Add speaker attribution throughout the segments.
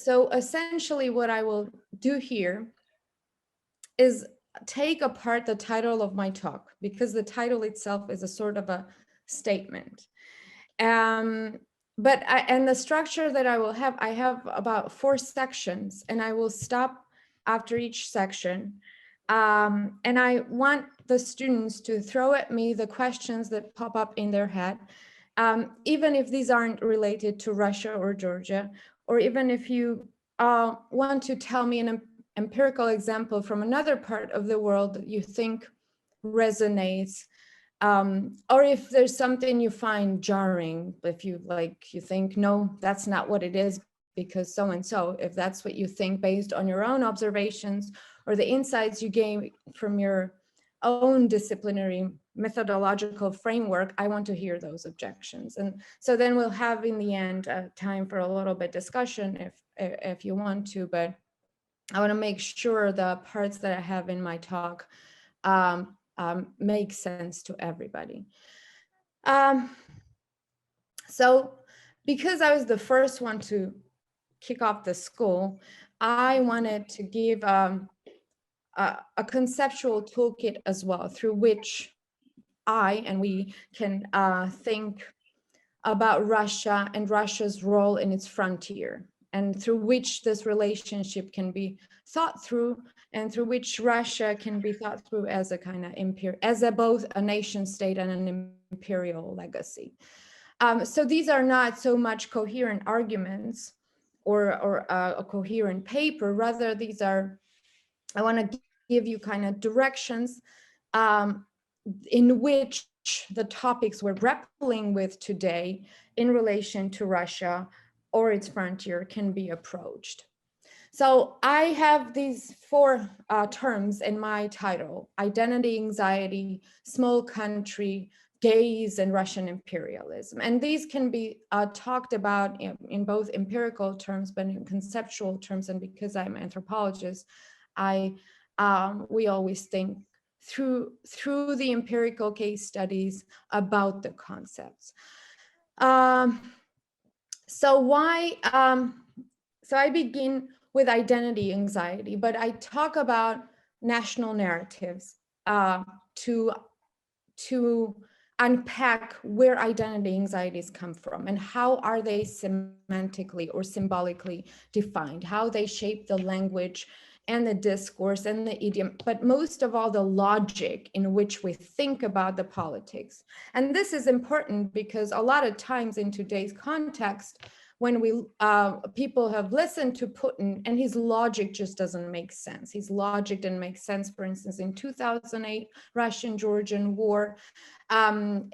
Speaker 1: So essentially what I will do here is take apart the title of my talk, because the title itself is a sort of a statement. And the structure that I have about 4 sections, and I will stop after each section. And I want the students to throw at me the questions that pop up in their head, even if these aren't related to Russia or Georgia, or even if you want to tell me an empirical example from another part of the world that you think resonates, or if there's something you find jarring, if you think, no, that's not what it is because so and so, if that's what you think based on your own observations or the insights you gain from your own disciplinary methodological framework, I want to hear those objections. And so then we'll have in the end time for a little bit discussion if you want to, but I want to make sure the parts that I have in my talk make sense to everybody. So because I was the first one to kick off the school, I wanted to give a conceptual toolkit as well, through which I and we can think about Russia and Russia's role in its frontier, and through which this relationship can be thought through, and through which Russia can be thought through as a kind of both a nation state and an imperial legacy. So these are not so much coherent arguments or a coherent paper. Rather, these are, I want to give you kind of directions in which the topics we're grappling with today in relation to Russia or its frontier can be approached. So I have these 4 terms in my title: identity, anxiety, small country, gaze, and Russian imperialism. And these can be talked about in both empirical terms, but in conceptual terms. And because I'm an anthropologist, we always think through the empirical case studies about the concepts. So I begin with identity anxiety, but I talk about national narratives to unpack where identity anxieties come from and how are they semantically or symbolically defined, how they shape the language and the discourse and the idiom, but most of all, the logic in which we think about the politics. And this is important because a lot of times in today's context, when people have listened to Putin and his logic just doesn't make sense. His logic didn't make sense, for instance, in 2008 Russian-Georgian war. And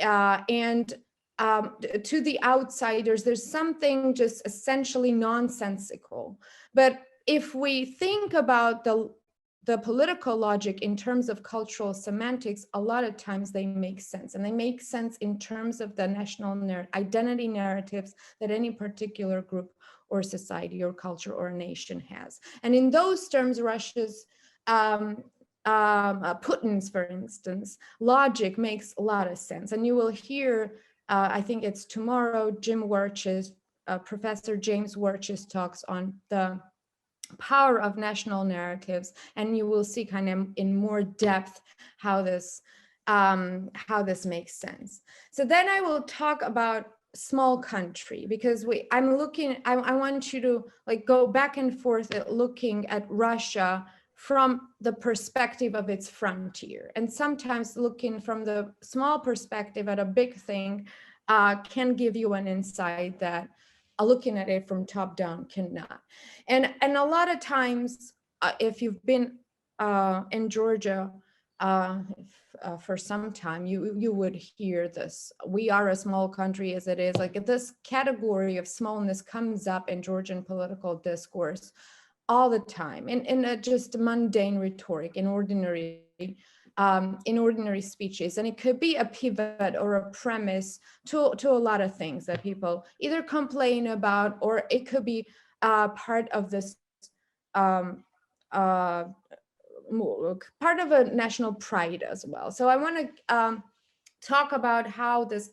Speaker 1: to the outsiders, there's something just essentially nonsensical. But if we think about the political logic in terms of cultural semantics, a lot of times they make sense. And they make sense in terms of the national identity narratives that any particular group or society or culture or nation has. And in those terms, Russia's Putin's, for instance, logic makes a lot of sense. And you will hear, I think it's tomorrow, Professor James Wertsch's talks on the power of national narratives, and you will see kind of in more depth how this makes sense. So then I will talk about small country, because I want you to go back and forth at looking at Russia from the perspective of its frontier, and sometimes looking from the small perspective at a big thing can give you an insight that looking at it from top down cannot. And a lot of times, if you've been in Georgia for some time, you would hear this: we are a small country as it is. This category of smallness comes up in Georgian political discourse all the time, in a just mundane rhetoric, in ordinary speeches. And it could be a pivot or a premise to a lot of things that people either complain about, or it could be part of this part of a national pride as well. So I want to talk about how this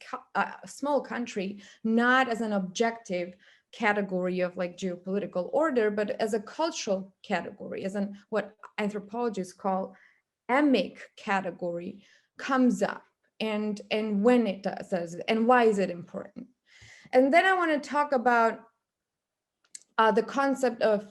Speaker 1: small country, not as an objective category of like geopolitical order, but as a cultural category, as an what anthropologists call emic category, comes up, and when it does, and why is it important. And then I want to talk about the concept of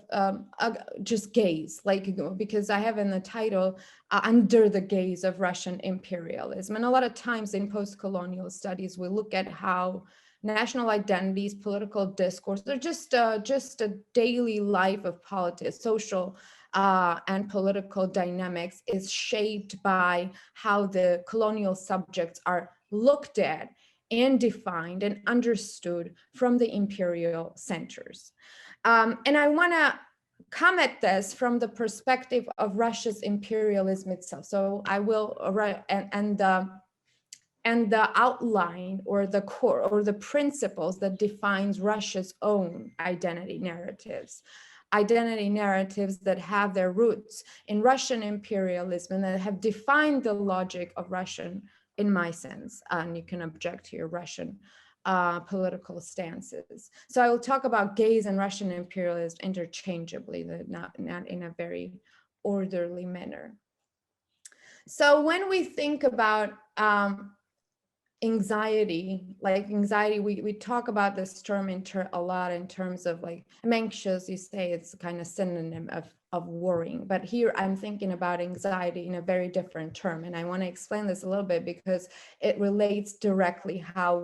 Speaker 1: just gaze, like, because I have in the title, under the gaze of Russian imperialism. And a lot of times in post-colonial studies, we look at how national identities, political discourse, they're just a daily life of politics, social and political dynamics is shaped by how the colonial subjects are looked at and defined and understood from the imperial centers. And I want to come at this from the perspective of Russia's imperialism itself. So I will, and the outline or the core or the principles that defines Russia's own identity narratives that have their roots in Russian imperialism and that have defined the logic of Russian, in my sense, and you can object to your Russian political stances. So I will talk about gaze and Russian imperialism interchangeably, not in a very orderly manner. So when we think about anxiety, we talk about this term a lot in terms of like, I'm anxious, you say it's kind of synonym of worrying, but here I'm thinking about anxiety in a very different term. And I want to explain this a little bit because it relates directly how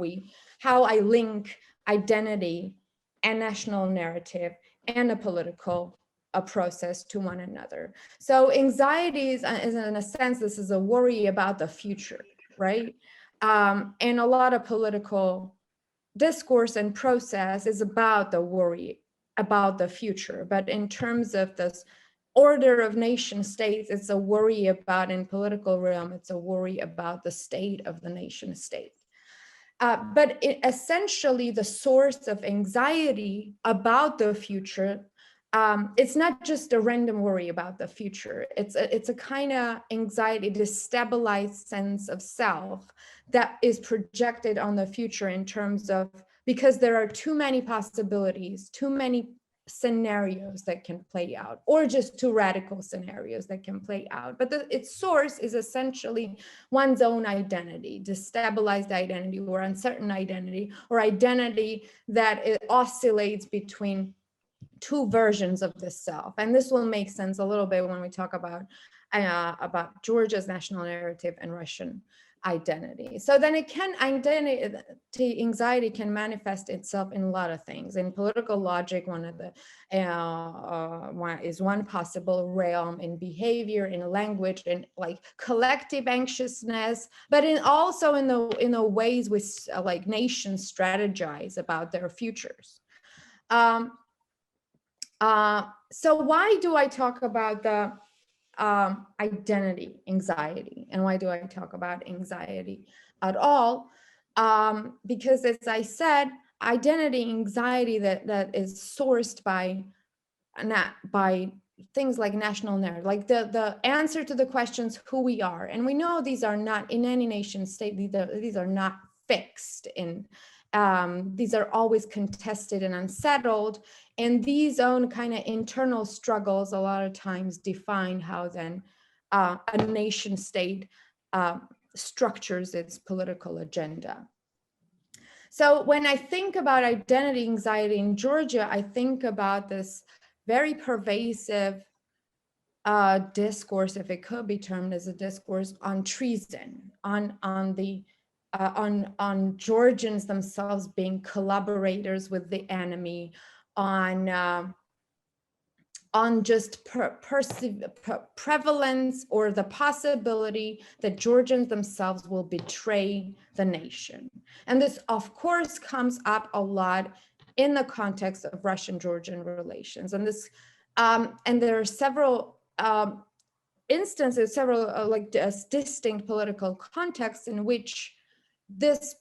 Speaker 1: I link identity and national narrative and a political process to one another. So anxiety is in a sense, this is a worry about the future, right? And a lot of political discourse and process is about the worry about the future. But in terms of this order of nation states, it's a worry about, in political realm, it's a worry about the state of the nation state. But essentially the source of anxiety about the future, it's not just a random worry about the future. It's a kind of anxiety, destabilized sense of self that is projected on the future in terms of, because there are too many possibilities, too many scenarios that can play out, or just too radical scenarios that can play out. But its source is essentially one's own identity, destabilized identity or uncertain identity, or identity that it oscillates between two versions of the self. And this will make sense a little bit when we talk about Georgia's national narrative and Russian identity. So then anxiety can manifest itself in a lot of things. In political logic, is one possible realm, in behavior, in language, in like collective anxiousness, but also in the ways which like nations strategize about their futures. So why do I talk about the identity anxiety, and why do I talk about anxiety at all? Because as I said, identity anxiety that is sourced by things like national narrative, like the answer to the questions who we are, and we know these are not in any nation state, these are not fixed in. These are always contested and unsettled, and these own kind of internal struggles a lot of times define how then a nation state structures its political agenda. So when I think about identity anxiety in Georgia, I think about this very pervasive discourse, if it could be termed as a discourse, on treason, on Georgians themselves being collaborators with the enemy, on just prevalence or the possibility that Georgians themselves will betray the nation. And this, of course, comes up a lot in the context of Russian-Georgian relations. And this, and there are several instances, distinct political contexts in which this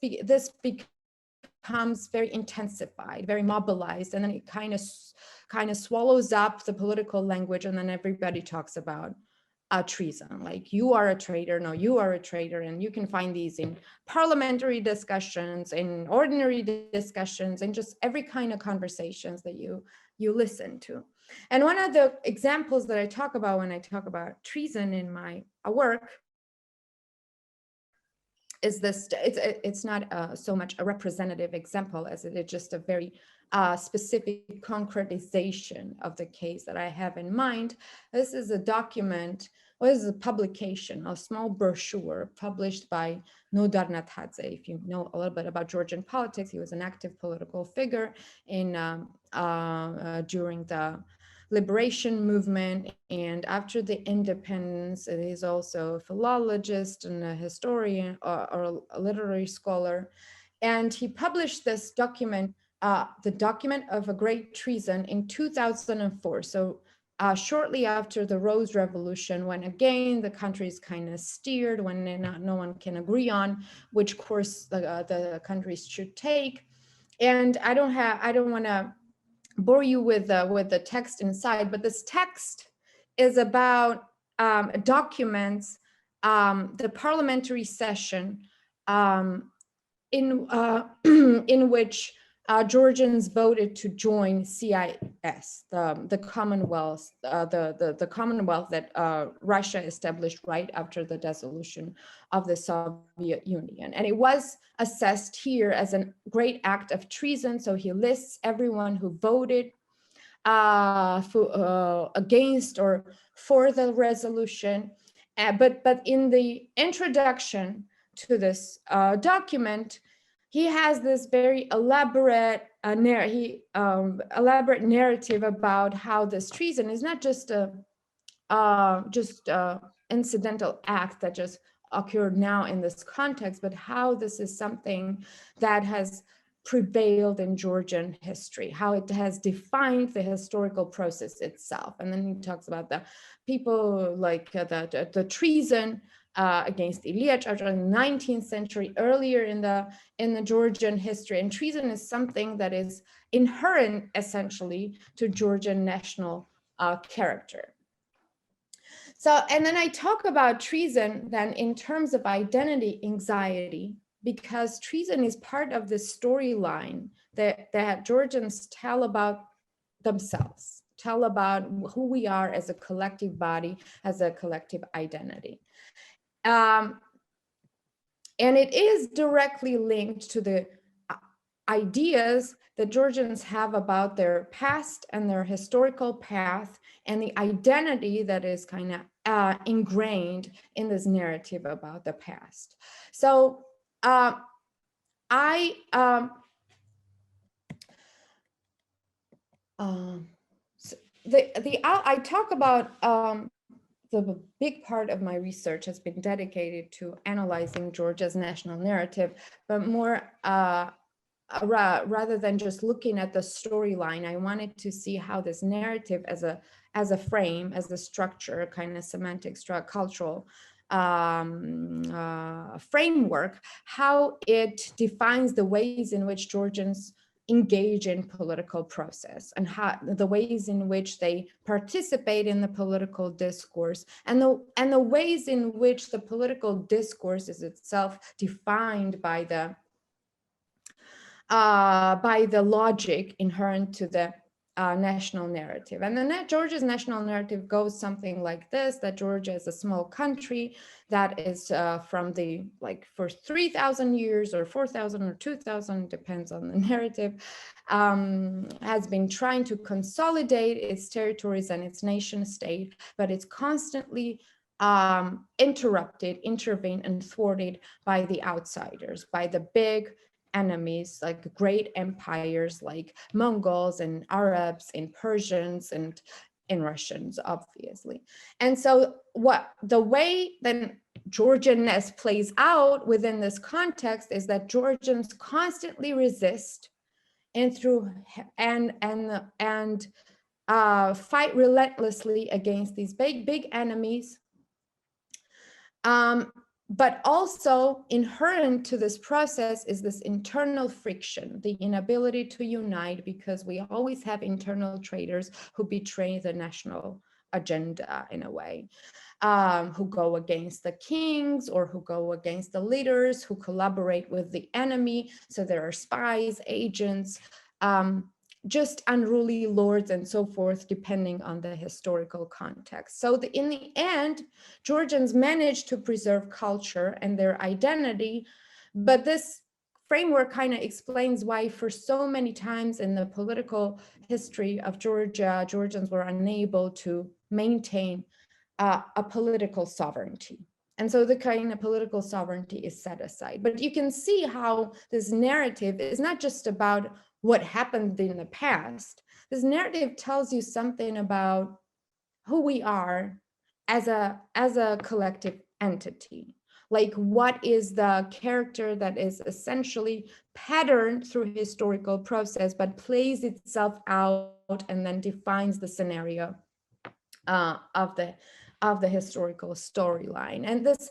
Speaker 1: becomes very intensified, very mobilized, and then it kind of swallows up the political language, and then everybody talks about treason, like you are a traitor, no, you are a traitor. And you can find these in parliamentary discussions, in ordinary discussions, and just every kind of conversations that you listen to. And one of the examples that I talk about when I talk about treason in my work is this. It's not so much a representative example as it is just a very specific concretization of the case that I have in mind. This is a document, well, this is a publication, a small brochure published by Nutsa. If you know a little bit about Georgian politics, he was an active political figure in during the liberation movement and after the independence. He's also a philologist and a historian or a literary scholar. And he published this document, the document of a great treason, in 2004. So shortly after the Rose Revolution, when again the country is kind of steered, when no one can agree on which course the countries should take. And I don't want to bore you with the text inside, but this text is about documents the parliamentary session in in which Georgians voted to join CIS, the Commonwealth, the Commonwealth that Russia established right after the dissolution of the Soviet Union. And it was assessed here as a great act of treason. So he lists everyone who voted against or for the resolution. But in the introduction to this document, he has this very elaborate elaborate narrative about how this treason is not just a incidental act that just occurred now in this context, but how this is something that has prevailed in Georgian history, how it has defined the historical process itself. And then he talks about the people like the treason against Ilyich in the 19th century, earlier in the Georgian history. And treason is something that is inherent essentially to Georgian national character. So, and then I talk about treason then in terms of identity anxiety, because treason is part of the storyline that Georgians tell about themselves, tell about who we are as a collective body, as a collective identity. And it is directly linked to the ideas that Georgians have about their past and their historical path and the identity that is kind of ingrained in this narrative about the past. So I talk about the big part of my research has been dedicated to analyzing Georgia's national narrative, but more rather than just looking at the storyline, I wanted to see how this narrative as a frame, as a structure, kind of semantic, cultural framework, how it defines the ways in which Georgians engage in political process and how the ways in which they participate in the political discourse and the ways in which the political discourse is itself defined by the logic inherent to the national narrative. And then Georgia's national narrative goes something like this, that Georgia is a small country that is from the, like, for 3,000 years or 4,000 or 2,000, depends on the narrative, has been trying to consolidate its territories and its nation state, but it's constantly interrupted, intervened, and thwarted by the outsiders, by the big enemies, like great empires like Mongols and Arabs and Persians and Russians, obviously. And so the way then Georgianness plays out within this context is that Georgians constantly resist and fight relentlessly against these big enemies. But also inherent to this process is this internal friction, the inability to unite, because we always have internal traitors who betray the national agenda in a way, who go against the kings or who go against the leaders, who collaborate with the enemy. So there are spies, agents, just unruly lords and so forth, depending on the historical context. So in the end, Georgians managed to preserve culture and their identity, but this framework kind of explains why for so many times in the political history of Georgia, Georgians were unable to maintain a political sovereignty. And so the kind of political sovereignty is set aside. But you can see how this narrative is not just about what happened in the past. This narrative tells you something about who we are as a collective entity. Like, what is the character that is essentially patterned through historical process, but plays itself out and then defines the scenario of the historical storyline. And this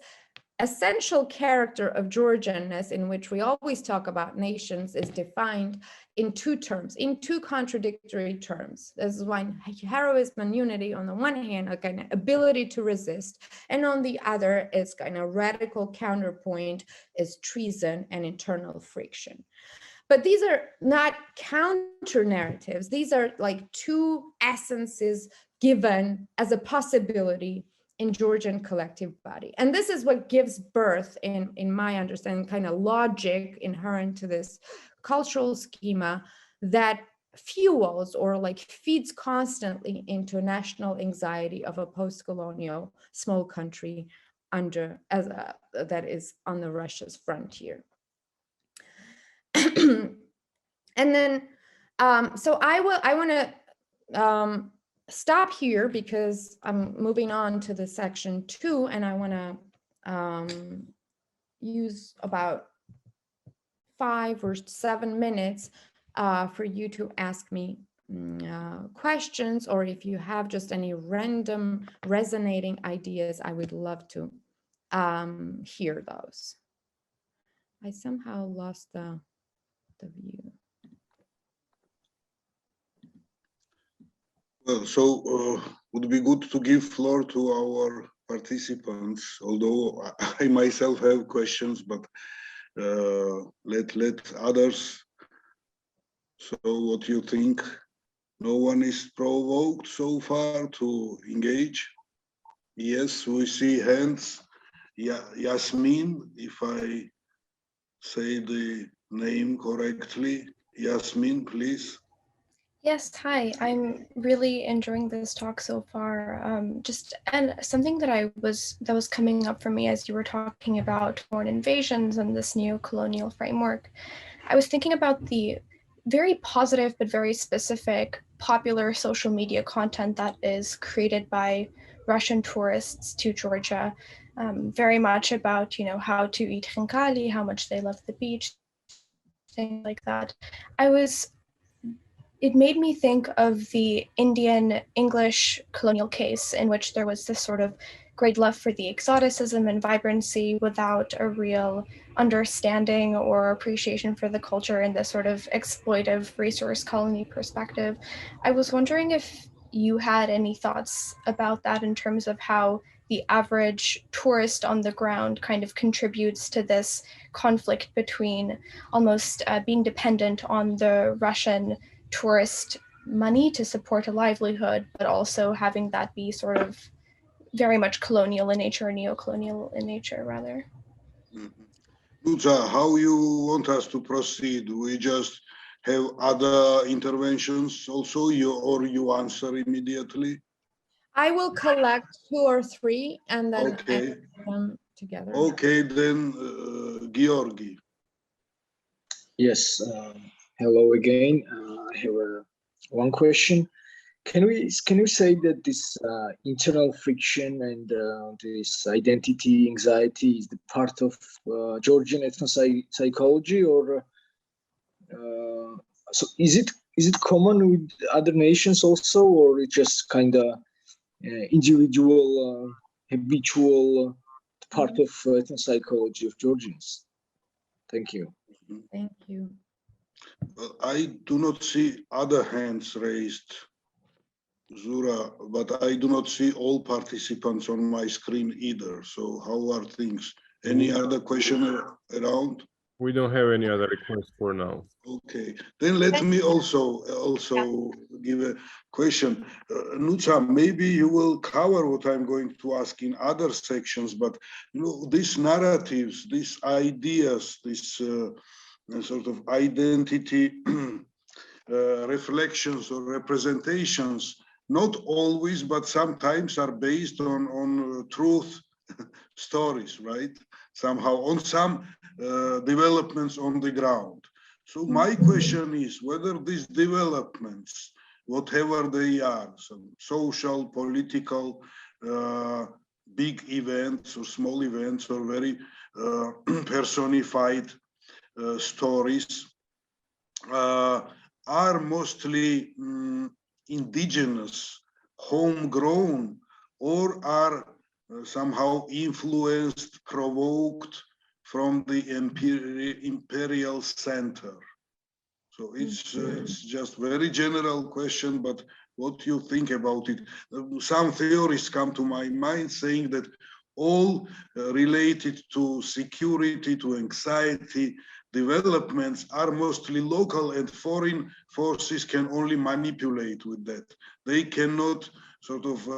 Speaker 1: essential character of Georgianness, in which we always talk about nations, is defined in two terms, in two contradictory terms. This is why heroism and unity on the one hand, a kind of ability to resist, and on the other is kind of radical counterpoint is treason and internal friction. But these are not counter narratives. These are like two essences given as a possibility in Georgian collective body. And this is what gives birth, in my understanding, kind of logic inherent to this cultural schema that fuels or like feeds constantly into national anxiety of a post-colonial small country that is on the Russia's frontier. And then, so I want to stop here because I'm moving on to the section 2, and I want to use about 5 or 7 minutes for you to ask me questions, or if you have just any random resonating ideas, I would love to hear those. I somehow lost the view.
Speaker 2: Well, so would be good to give floor to our participants, although I myself have questions, but let others. So what you think? No one is provoked so far to engage? Yes, we see hands. Yasmin, if I say the name correctly. Yasmin, please.
Speaker 3: Yes, hi. I'm really enjoying this talk so far. And something that was coming up for me as you were talking about foreign invasions and this new colonial framework. I was thinking about the very positive but very specific popular social media content that is created by Russian tourists to Georgia, very much about, how to eat khinkali, how much they love the beach, things like that. It made me think of the Indian English colonial case, in which there was this sort of great love for the exoticism and vibrancy without a real understanding or appreciation for the culture in this sort of exploitive resource colony perspective. I was wondering if you had any thoughts about that in terms of how the average tourist on the ground kind of contributes to this conflict between almost being dependent on the Russian tourist money to support a livelihood, but also having that be sort of very much colonial in nature, neo-colonial in nature, rather.
Speaker 2: Nutsa, how you want us to proceed? We just have other interventions also, or you answer immediately?
Speaker 1: I will collect 2 or 3 and then
Speaker 2: okay.
Speaker 1: answer them together.
Speaker 2: Okay, then Georgi.
Speaker 4: Yes, hello again. I have one question. Can you say that this internal friction and this identity anxiety is the part of Georgian ethno-psychology, or so is it common with other nations also, or it just kind of individual, habitual part of ethno-psychology of Georgians? Thank you.
Speaker 1: Thank you.
Speaker 2: Well, I do not see other hands raised. Zura, but I do not see all participants on my screen either. So how are things? Any other question around?
Speaker 5: We don't have any other requests for now.
Speaker 2: Okay, then let me also give a question. Nutsa, maybe you will cover what I'm going to ask in other sections, but you know, these narratives, these ideas, this sort of identity reflections or representations, not always, but sometimes are based on truth stories, right? Somehow on some developments on the ground. So my question is whether these developments, whatever they are, some social, political, big events or small events or very personified stories, are mostly indigenous, homegrown, or are somehow influenced, provoked from the imperial center. So it's just very general question, but what you think about it? Some theories come to my mind saying that all related to security, to anxiety, developments are mostly local, and foreign forces can only manipulate with that. They cannot sort of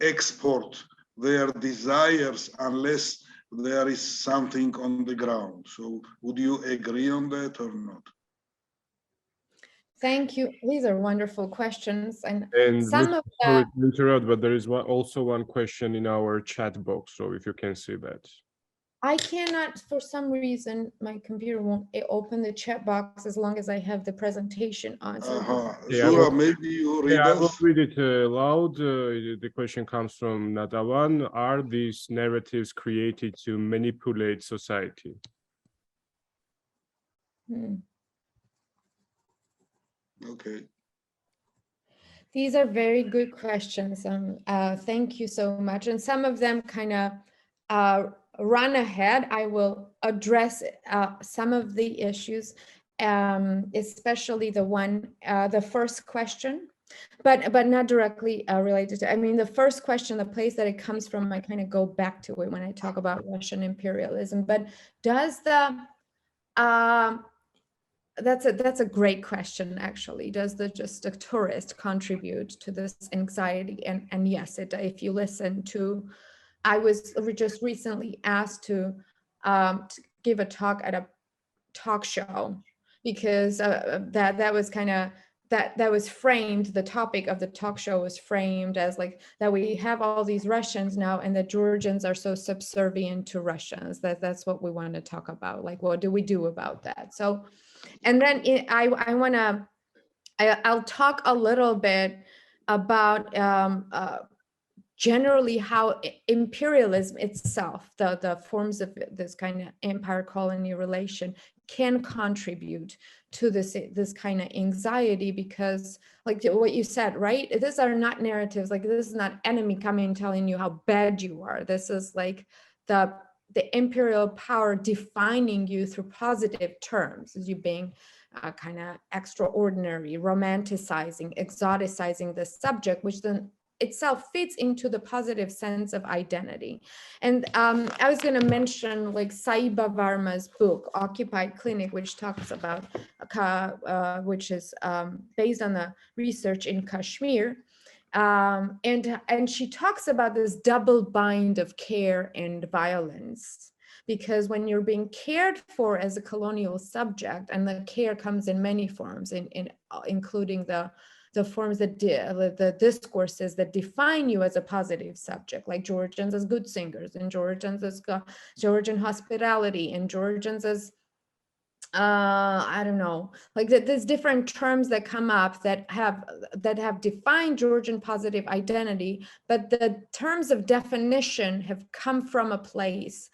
Speaker 2: export their desires unless there is something on the ground. So would you agree on that or not?
Speaker 1: Thank you. These are wonderful questions. And
Speaker 5: Sorry
Speaker 1: of
Speaker 5: to interrupt, but there is also one question in our chat box. So if you can see that.
Speaker 1: I cannot, for some reason, my computer won't open the chat box as long as I have the presentation on. So
Speaker 2: Zura, maybe you read
Speaker 5: I will
Speaker 2: us.
Speaker 5: read it aloud. The question comes from Nadavan. Are these narratives created to manipulate society?
Speaker 2: Okay.
Speaker 1: These are very good questions. Thank you so much. And some of them kind of run ahead. I will address some of the issues, especially the first question, but not directly related to, I mean, the first question, the place that it comes from, I kind of go back to it when I talk about Russian imperialism. But does the, that's a great question, actually. Does just a tourist contribute to this anxiety? And yes, if you listen to, I was just recently asked to give a talk at a talk show, because that was kind of, that was framed, the topic of the talk show was framed as like that we have all these Russians now and the Georgians are so subservient to Russians. That's what we want to talk about. Like, what do we do about that? So, and then I'll talk a little bit about generally how imperialism itself, the forms of this kind of empire colony relation, can contribute to this kind of anxiety, because like what you said, right? These are not narratives, like this is not enemy coming and telling you how bad you are. This is like the imperial power defining you through positive terms, as you being kind of extraordinary, romanticizing, exoticizing the subject, which then itself fits into the positive sense of identity. And I was going to mention like Saiba Varma's book, Occupied Clinic, which talks about, which is based on the research in Kashmir. And she talks about this double bind of care and violence, because when you're being cared for as a colonial subject, and the care comes in many forms, including the forms that the discourses that define you as a positive subject, like Georgians as good singers, and Georgians as Georgian hospitality, and Georgians as I don't know, like there's different terms that come up that have defined Georgian positive identity, but the terms of definition have come from a place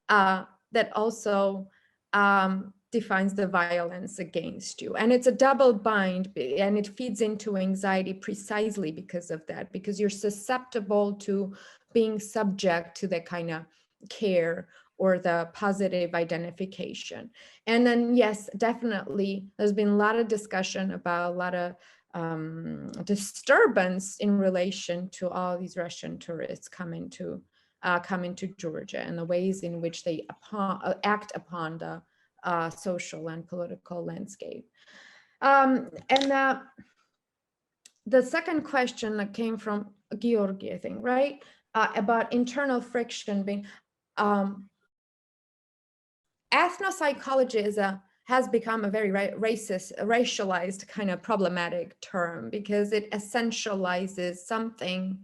Speaker 1: that also defines the violence against you. And it's a double bind, and it feeds into anxiety precisely because of that, because you're susceptible to being subject to that kind of care or the positive identification. And then, yes, definitely, there's been a lot of discussion about a lot of disturbance in relation to all these Russian tourists come into Georgia, and the ways in which they act upon the social and political landscape. The second question that came from Georgi, I think, right? About internal friction being, ethnopsychology has become a very racialized kind of problematic term, because it essentializes something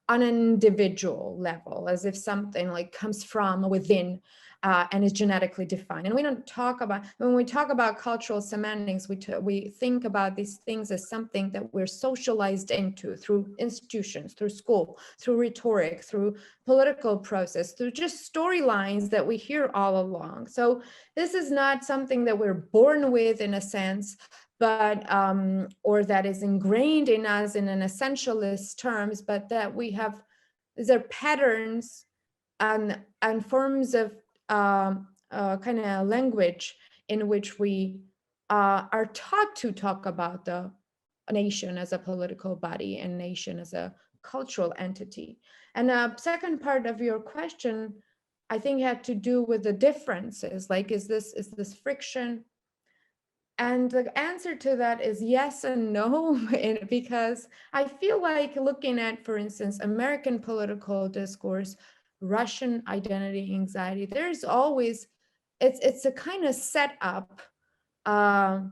Speaker 1: on an individual level, as if something like comes from within and is genetically defined. And we don't talk about, when we talk about cultural semantics, we think about these things as something that we're socialized into through institutions, through school, through rhetoric, through political process, through just storylines that we hear all along. So this is not something that we're born with, in a sense, but or that is ingrained in us in an essentialist terms, but that we have, these are patterns and forms of kind of language in which we are taught to talk about the nation as a political body and nation as a cultural entity. And the second part of your question, I think, had to do with the differences, like, is this friction? And the answer to that is yes and no, because I feel like looking at, for instance, American political discourse, Russian identity anxiety, there's always, it's a kind of setup that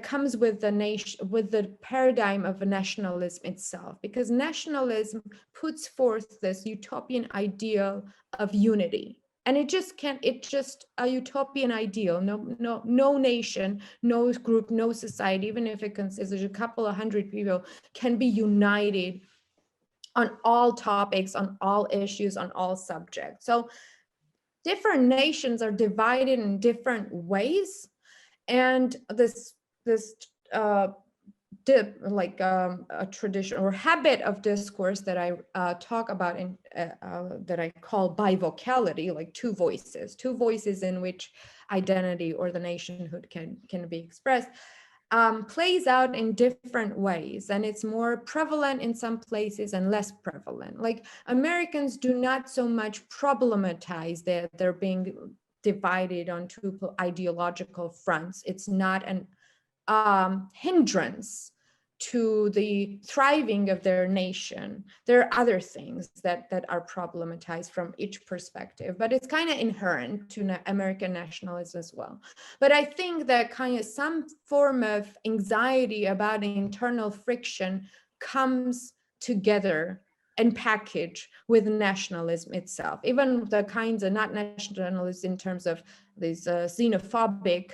Speaker 1: comes with the nation, with the paradigm of nationalism itself, because nationalism puts forth this utopian ideal of unity. And it just can't, it's just a utopian ideal. No nation, no group, no society, even if it consists of a couple of hundred people, can be united on all topics, on all issues, on all subjects. So different nations are divided in different ways. And this a tradition or habit of discourse that I talk about in that I call bivocality, like two voices in which identity or the nationhood can be expressed, plays out in different ways, and it's more prevalent in some places and less prevalent. Like, Americans do not so much problematize that they're being divided on two ideological fronts. It's not an hindrance to the thriving of their nation. There are other things that are problematized from each perspective, but it's kind of inherent to American nationalism as well. But I think that kind of some form of anxiety about internal friction comes together and package with nationalism itself. Even the kinds of, not nationalism in terms of these xenophobic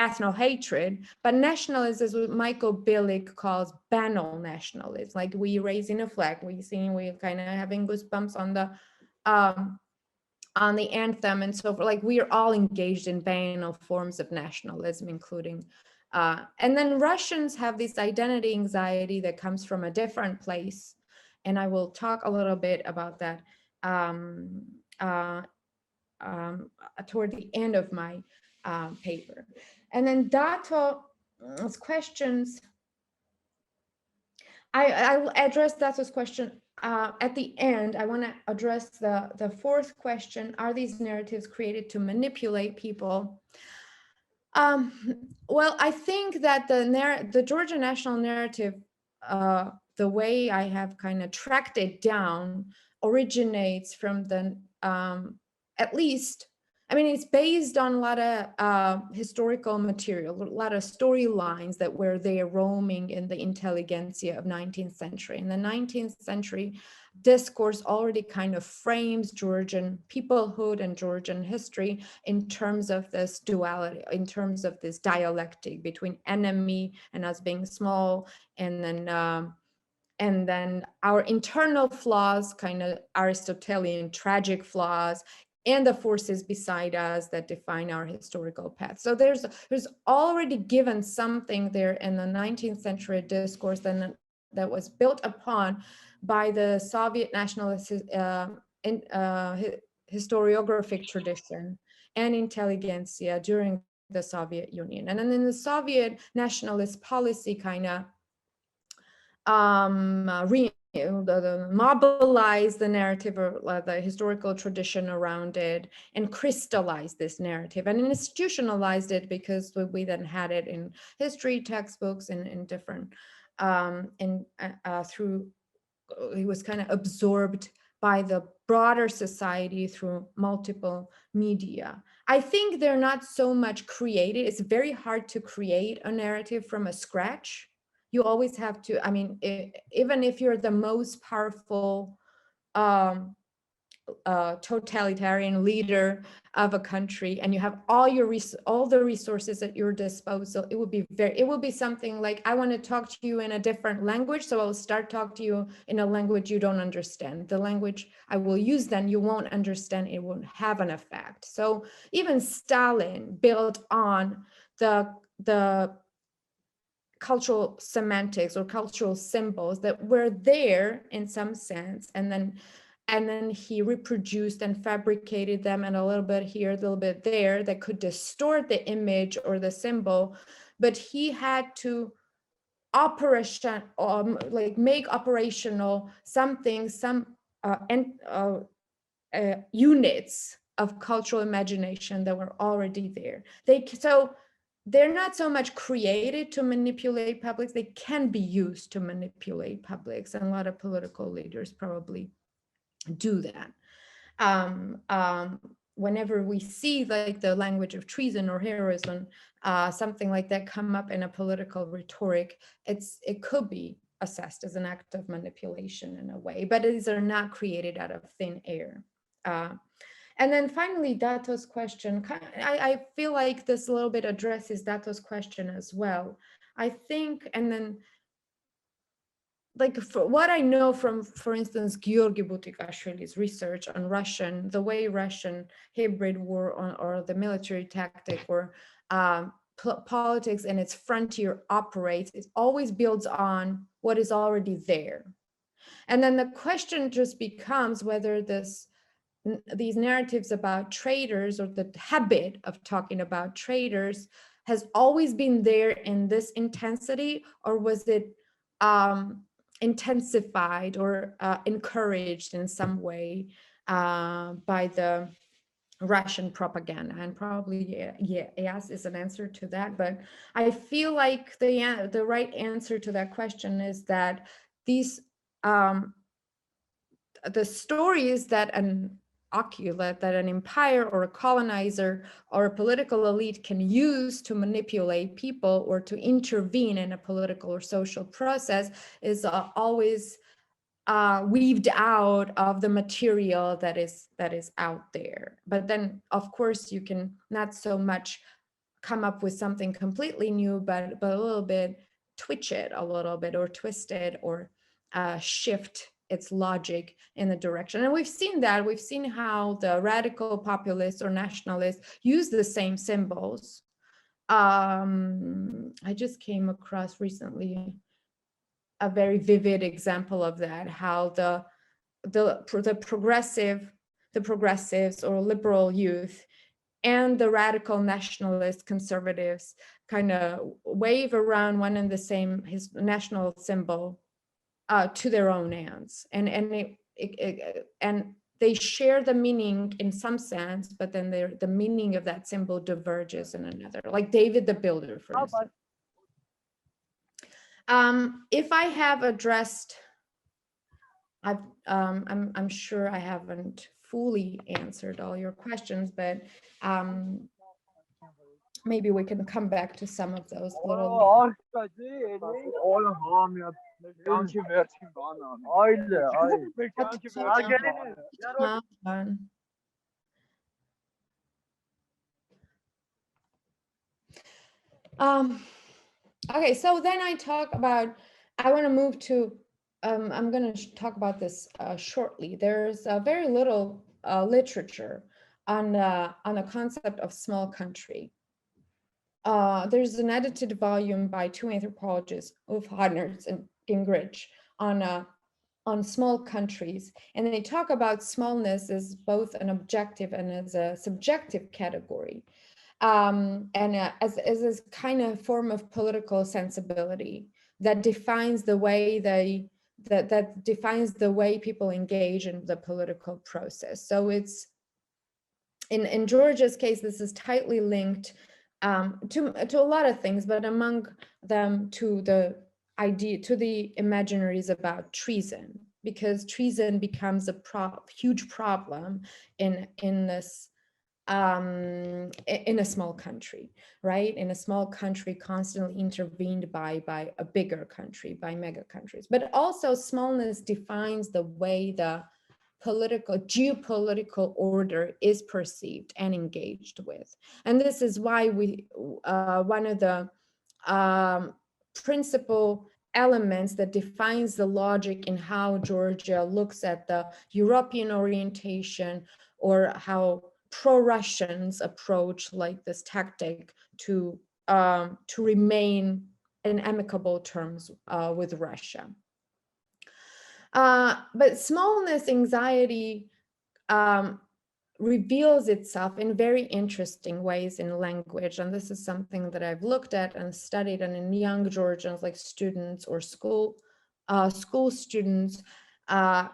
Speaker 1: ethno-hatred, but nationalism is what Michael Billig calls banal nationalism. Like, we raising a flag, we kind of having goosebumps on the anthem and so forth. Like, we are all engaged in banal forms of nationalism, including and then Russians have this identity anxiety that comes from a different place. And I will talk a little bit about that toward the end of my paper. And then Dato's questions, I will address Dato's question at the end. I want to address the fourth question: are these narratives created to manipulate people? Well, I think that the Georgia national narrative, the way I have kind of tracked it down, originates from the at least, I mean, it's based on a lot of historical material, a lot of storylines that were there roaming in the intelligentsia of 19th century. In the 19th century, discourse already kind of frames Georgian peoplehood and Georgian history in terms of this duality, in terms of this dialectic between enemy and us being small, and then our internal flaws, kind of Aristotelian tragic flaws, and the forces beside us that define our historical path. So there's already given something there in the 19th century discourse that was built upon by the Soviet nationalist historiographic tradition and intelligentsia during the Soviet Union. And then in the Soviet nationalist policy kind of mobilize the narrative or the historical tradition around it and crystallize this narrative and institutionalized it, because we then had it in history textbooks and in different through it was kind of absorbed by the broader society through multiple media. I think they're not so much created. It's very hard to create a narrative from a scratch. You always have to, I mean, even if you're the most powerful totalitarian leader of a country and you have all the resources at your disposal, it will be something like, I want to talk to you in a different language, so I'll start talking to you in a language you don't understand. The language I will use then you won't understand, it won't have an effect. So even Stalin built on the cultural semantics or cultural symbols that were there in some sense, and then he reproduced and fabricated them, and a little bit here, a little bit there, that could distort the image or the symbol. But he had to make operational some units of cultural imagination that were already there. So they're not so much created to manipulate publics, they can be used to manipulate publics, and a lot of political leaders probably do that. Whenever we see like the language of treason or heroism, something like that come up in a political rhetoric, it could be assessed as an act of manipulation in a way, but these are not created out of thin air. And then finally, Dato's question, I feel like this a little bit addresses Dato's question as well. I think, and then like for what I know from, for instance, Georgi Batiashvili's research on Russian, the way Russian hybrid war or the military tactic or politics and its frontier operates, it always builds on what is already there. And then the question just becomes whether these narratives about traitors, or the habit of talking about traitors, has always been there in this intensity, or was it intensified or encouraged in some way by the Russian propaganda? And probably yes is an answer to that. But I feel like the right answer to that question is that these the stories that an empire or a colonizer or a political elite can use to manipulate people or to intervene in a political or social process is always weaved out of the material that is out there. But then, of course, you can not so much come up with something completely new, but a little bit twitch it a little bit, or twist it, or shift its logic in the direction. And we've seen that. We've seen how the radical populists or nationalists use the same symbols. I just came across recently a very vivid example of that, how the progressives or liberal youth and the radical nationalist conservatives kind of wave around one and the same national symbol to their own ends, and they share the meaning in some sense, but then the meaning of that symbol diverges in another, like David the Builder, for instance. If I have addressed, I'm sure I haven't fully answered all your questions, but maybe we can come back to some of those little. Okay, so then I want to move to, I'm going to talk about this shortly. There's very little literature on the concept of small country. There's an edited volume by two anthropologists, Ulf Hodnertz and Gingrich, on small countries, and they talk about smallness as both an objective and as a subjective category. as this kind of form of political sensibility that defines the way that defines the way people engage in the political process. So it's in Georgia's case, this is tightly linked to a lot of things, but among them to the imaginaries about treason, because treason becomes a huge problem in this in a small country, right? In a small country constantly intervened by a bigger country, by mega countries. But also smallness defines the way the geopolitical order is perceived and engaged with. And this is why one of the principal elements that defines the logic in how Georgia looks at the European orientation, or how pro-Russians approach like this tactic to remain in amicable terms with Russia. But smallness anxiety reveals itself in very interesting ways in language. And this is something that I've looked at and studied, and in young Georgians, like students or school students, I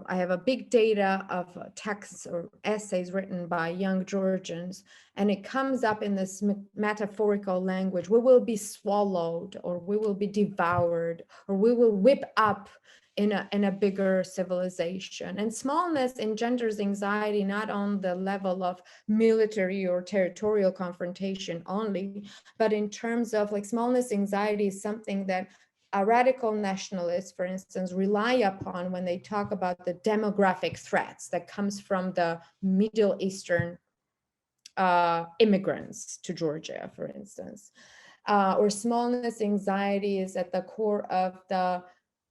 Speaker 1: have a big data of texts or essays written by young Georgians, and it comes up in this metaphorical language. We will be swallowed, or we will be devoured, or we will whip up in a bigger civilization. And smallness engenders anxiety, not on the level of military or territorial confrontation only, but in terms of like smallness anxiety is something that radical nationalists, for instance, rely upon when they talk about the demographic threats that comes from the Middle Eastern immigrants to Georgia, for instance. Or smallness anxiety is at the core of the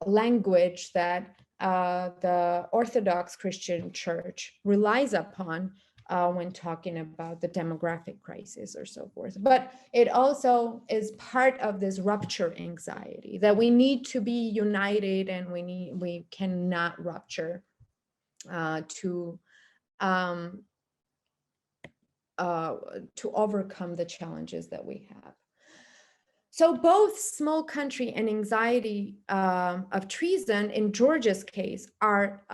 Speaker 1: language that the Orthodox Christian Church relies upon when talking about the demographic crisis or so forth. But it also is part of this rupture anxiety that we need to be united, and we cannot rupture to overcome the challenges that we have. So both small country and anxiety of treason in Georgia's case are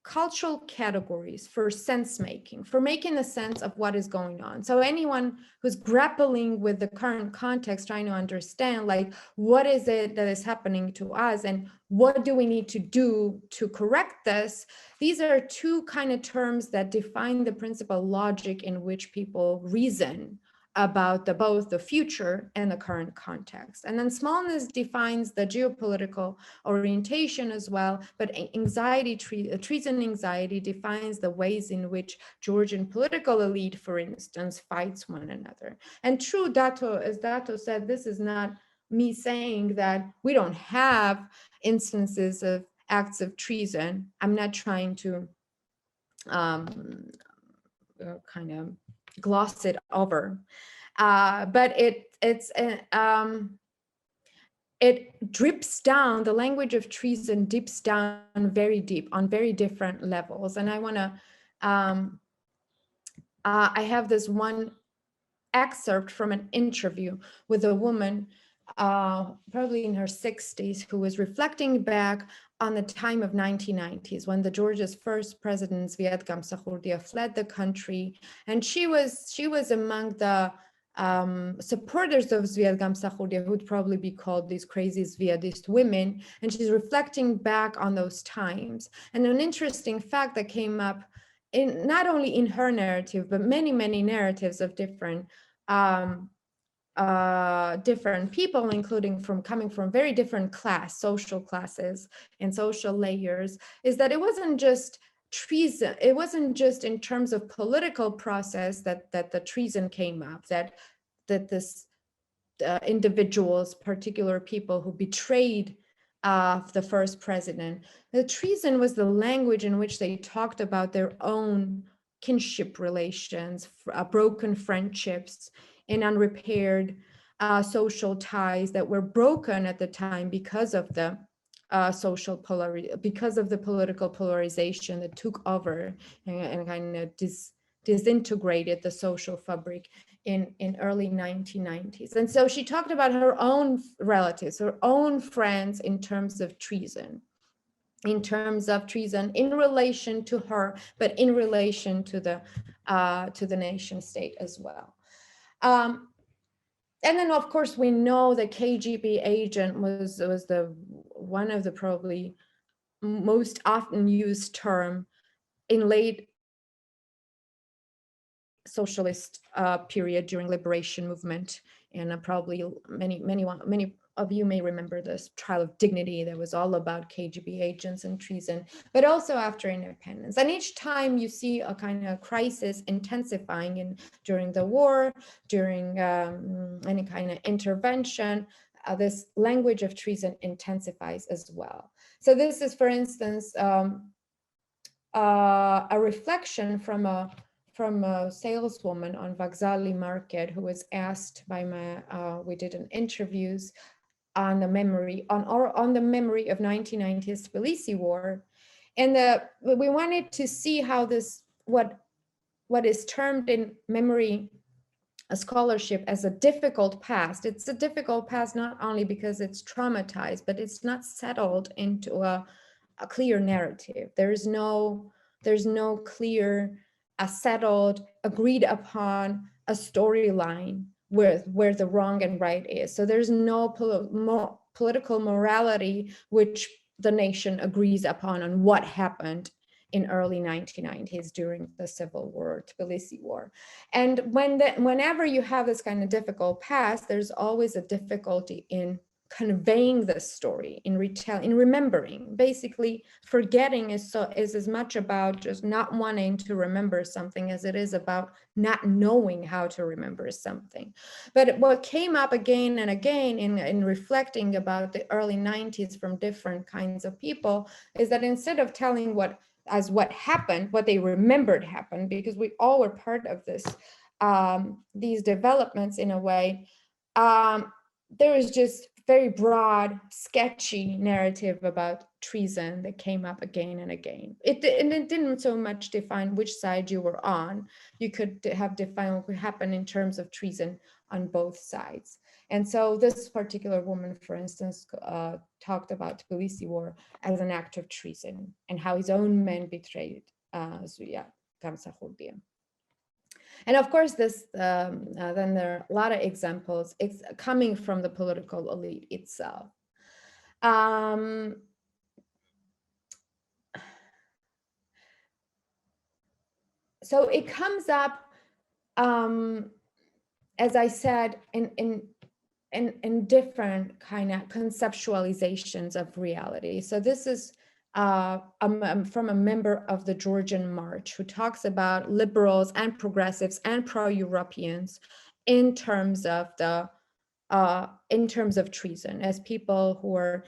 Speaker 1: cultural categories for sense making, for making a sense of what is going on. So anyone who's grappling with the current context, trying to understand like what is it that is happening to us and what do we need to do to correct this, these are two kind of terms that define the principal logic in which people reason about both the future and the current context. And then smallness defines the geopolitical orientation as well, but treason anxiety defines the ways in which Georgian political elite, for instance, fights one another. And true, as Dato said, this is not me saying that we don't have instances of acts of treason. I'm not trying to kind of gloss it over, but it drips down. The language of treason dips down very deep on very different levels. And I want to, I have this one excerpt from an interview with a woman, probably in her 60s, who was reflecting back on the time of 1990s when the Georgia's first president, Zviad Gamsakhourdia, fled the country. And she was among the supporters of Zviad Gamsakhourdia, who would probably be called these crazy Zviadist women. And she's reflecting back on those times. And an interesting fact that came up in not only in her narrative, but many, many narratives of different different people, including coming from very different social classes and social layers, is that it wasn't just treason. It wasn't just in terms of political process that the treason came up, that this individuals, particular people who betrayed the first president. The treason was the language in which they talked about their own kinship relations, broken friendships, and unrepaired social ties that were broken at the time because of the because of the political polarization that took over and kind of disintegrated the social fabric in early 1990s. And so she talked about her own relatives, her own friends in terms of treason. In relation to her, but in relation to the nation state as well. And then, of course, we know the KGB agent was one of the probably most often used term in late socialist period during liberation movement, and probably many of you may remember this trial of dignity that was all about KGB agents and treason, but also after independence. And each time you see a kind of crisis intensifying during the war, during any kind of intervention, this language of treason intensifies as well. So this is, for instance, a reflection from a saleswoman on Vokzali market who was asked by we did an interviews on the memory of 1990's Tbilisi war, and we wanted to see how this what is termed in memory scholarship as a difficult past. It's a difficult past not only because it's traumatized, but it's not settled into a clear narrative. There's no clear, settled, agreed upon a storyline where the wrong and right is. So there's no political morality which the nation agrees upon on what happened in early 1990s during the civil war, Tbilisi war. And whenever you have this kind of difficult past, there's always a difficulty in conveying the story, in remembering. Basically, forgetting is as much about just not wanting to remember something as it is about not knowing how to remember something. But what came up again and again in reflecting about the early 90s from different kinds of people is that instead of telling what happened, what they remembered happened, because we all were part of this, these developments in a way, there is just very broad, sketchy narrative about treason that came up again and again. It didn't so much define which side you were on. You could have defined what could happen in terms of treason on both sides. And so this particular woman, for instance, talked about Tbilisi war as an act of treason and how his own men betrayed Zuya Gamsahurdia. And of course, this then there are a lot of examples. It's coming from the political elite itself. So it comes up, as I said, in different kind of conceptualizations of reality. So this is from a member of the Georgian March who talks about liberals and progressives and pro-Europeans in terms of treason, as people who are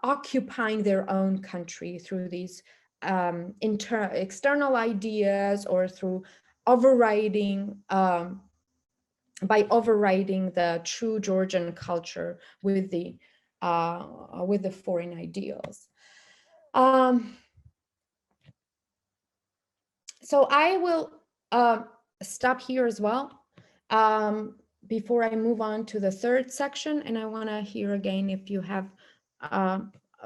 Speaker 1: occupying their own country through these external ideas or through overriding by overriding the true Georgian culture with the foreign ideals. So I will stop here as well before I move on to the third section, and I want to hear again if you have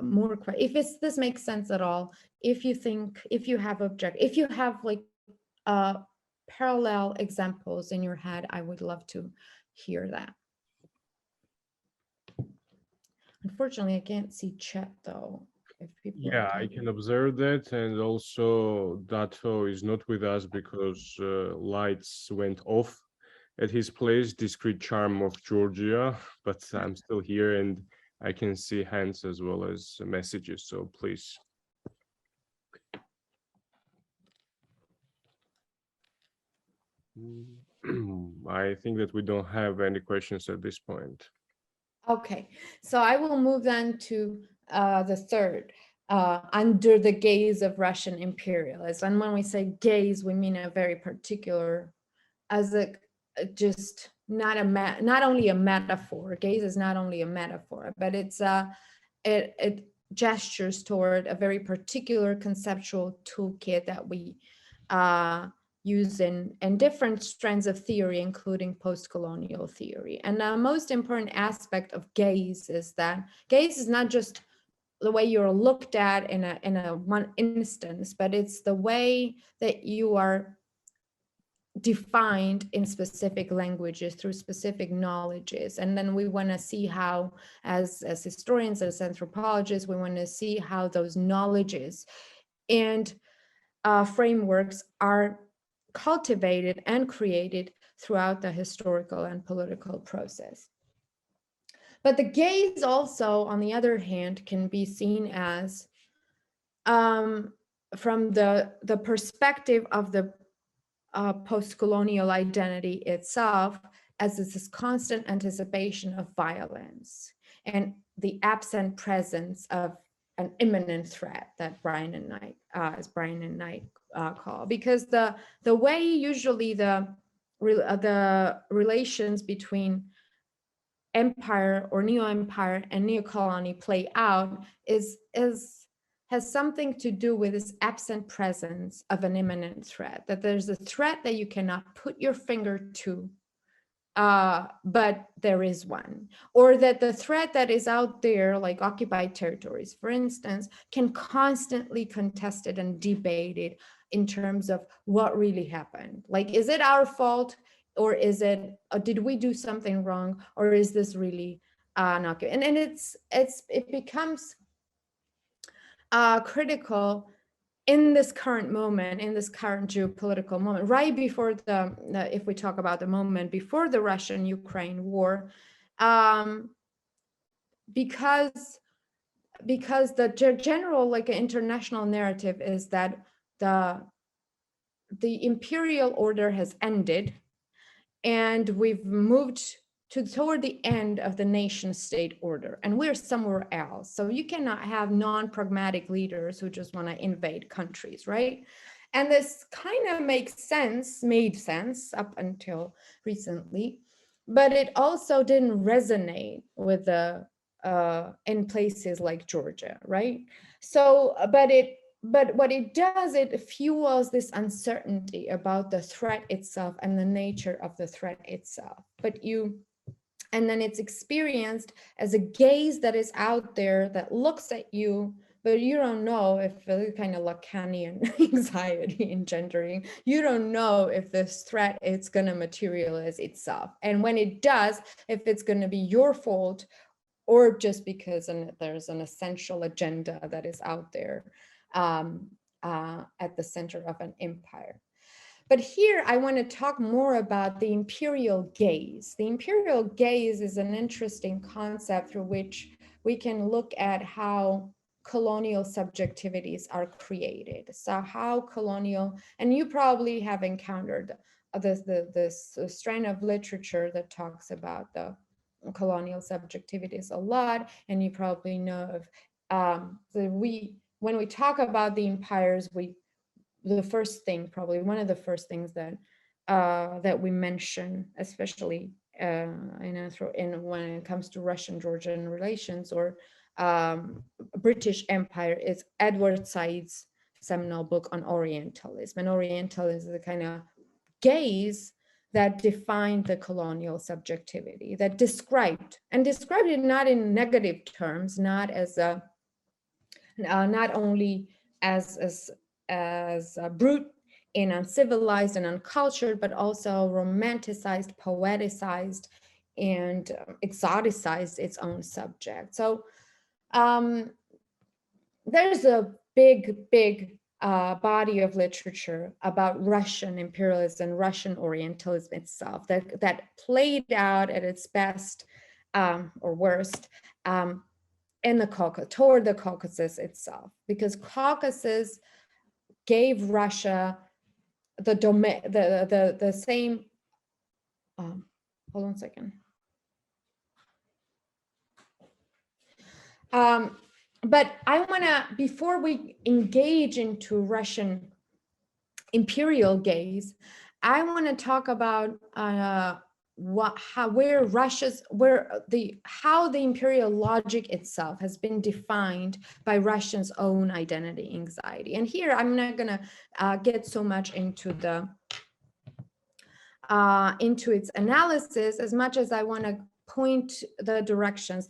Speaker 1: more questions, if this makes sense at all, if you have like parallel examples in your head, I would love to hear that. Unfortunately, I can't see chat though.
Speaker 5: Yeah, I can observe that, and also Dato is not with us because lights went off at his place, discreet charm of Georgia, but I'm still here and I can see hands as well as messages, so please. I think that we don't have any questions at this point.
Speaker 1: Okay, so I will move then to the third, under the gaze of Russian imperialism. And when we say gaze, we mean a very particular, as a just not only a metaphor. Gaze is not only a metaphor, but it's it gestures toward a very particular conceptual toolkit that we used in different strands of theory, including post-colonial theory. And the most important aspect of gaze is that gaze is not just the way you're looked at in a one instance, but it's the way that you are defined in specific languages through specific knowledges. And then we want to see how, as historians, as anthropologists, we want to see how those knowledges and frameworks are cultivated and created throughout the historical and political process. But the gaze also, on the other hand, can be seen as from the perspective of the post-colonial identity itself, as this constant anticipation of violence and the absent presence of an imminent threat that Brian and Knight call, because the way usually the relations between empire or neo-empire and neo-colony play out has something to do with this absent presence of an imminent threat, that there's a threat that you cannot put your finger to, but there is one. Or that the threat that is out there, like occupied territories, for instance, can constantly contested and debated in terms of what really happened. Like, is it our fault? Or is it, did we do something wrong? Or is this really not good? And it becomes critical in this current moment, in this current geopolitical moment, right before if we talk about the moment before the Russian-Ukraine war, because the general, like, international narrative is that the imperial order has ended, and we've moved toward the end of the nation state order, and we're somewhere else. So you cannot have non-pragmatic leaders who just want to invade countries, right? And this kind of made sense up until recently, but it also didn't resonate with in places like Georgia, right? So, but what it does, it fuels this uncertainty about the threat itself and the nature of the threat itself. And then it's experienced as a gaze that is out there that looks at you, but you don't know if the kind of Lacanian anxiety engendering, you don't know if this threat is going to materialize itself. And when it does, if it's going to be your fault, or just because there's an essential agenda that is out there at the center of an empire. But here I want to talk more about the imperial gaze. The imperial gaze is an interesting concept through which we can look at how colonial subjectivities are created. So how colonial, and you probably have encountered this strain of literature that talks about the colonial subjectivities a lot, and you probably know of when we talk about the empires, the first thing, probably one of the first things that that we mention, especially when it comes to Russian-Georgian relations or British Empire, is Edward Said's seminal book on Orientalism. And Orientalism is the kind of gaze that defined the colonial subjectivity, that described it not in negative terms, not as not only as brute and uncivilized and uncultured, but also romanticized, poeticized, and exoticized its own subject. So there's a big body of literature about Russian imperialism, Russian Orientalism itself, that played out at its best or worst in the Caucasus, toward the Caucasus itself, because Caucasus gave Russia the domain, the same. Hold on a second. But I want to, before we engage into Russian imperial gaze, I want to talk about how the imperial logic itself has been defined by Russia's own identity anxiety. And here I'm not going to get so much into the into its analysis, as much as I want to point the directions